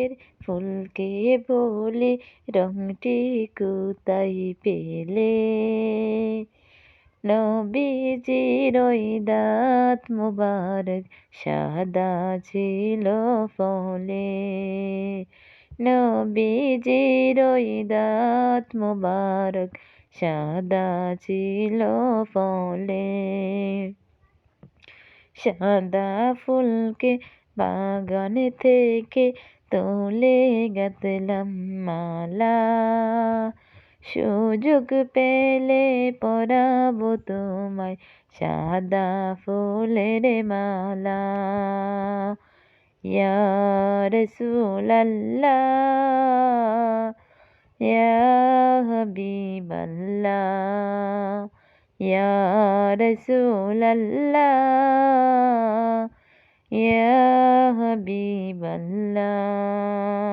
রঙের ফুলকে বলে রংটি কোথায় পেলে? নবীজির ওই দাঁত মোবারক সাদা ছিল ফলে। নবীজির ওই দাঁত মোবারক সাদা ছিল ফলে। সাদা ফুলকে বাগান থেকে তুলে গাঁথলাম মালা। সুযোগ পেলে পরাবো তোমায় সাদা ফুলের মালা। ইয়া রাসূলাল্লাহ, ইয়া হাবিবাল্লাহ, ইয়া রাসূলাল্লাহ, ইয়া হাবিবাল্লাহ।